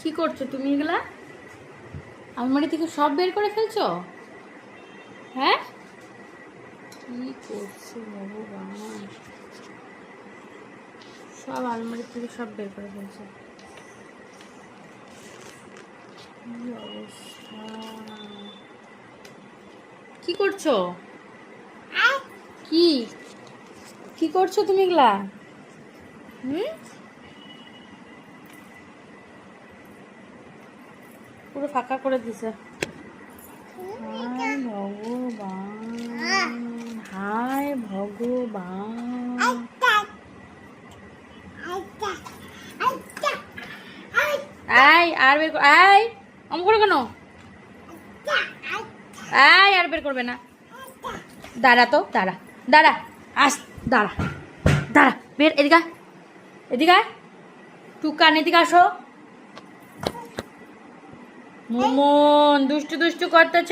কি করছো তুমি এগুলা? আলমারি থেকে সব বের করে ফেলছো? হ্যাঁ, কি করছো ভগবান? সব আলমারি থেকে সব বের করে ফেলছো, কি অবস্থা! কি করছো? কি কি করছো তুমি এগুলা? হুম, পুরো ফাঁকা করে দিছে। হায় ভগবান, হায় ভগবান! আয় আর বের আয়, অম করে কেন? আয় আর বের করবে না। দাঁড়া তো, দাঁড়া দাঁড়া, আস, দাঁড়া দাঁড়া, বের, এদিকে আয়, এদিকে আয়, টুকান এদিকে আসো। মোমন দুষ্টু দুষ্টু করতেছ।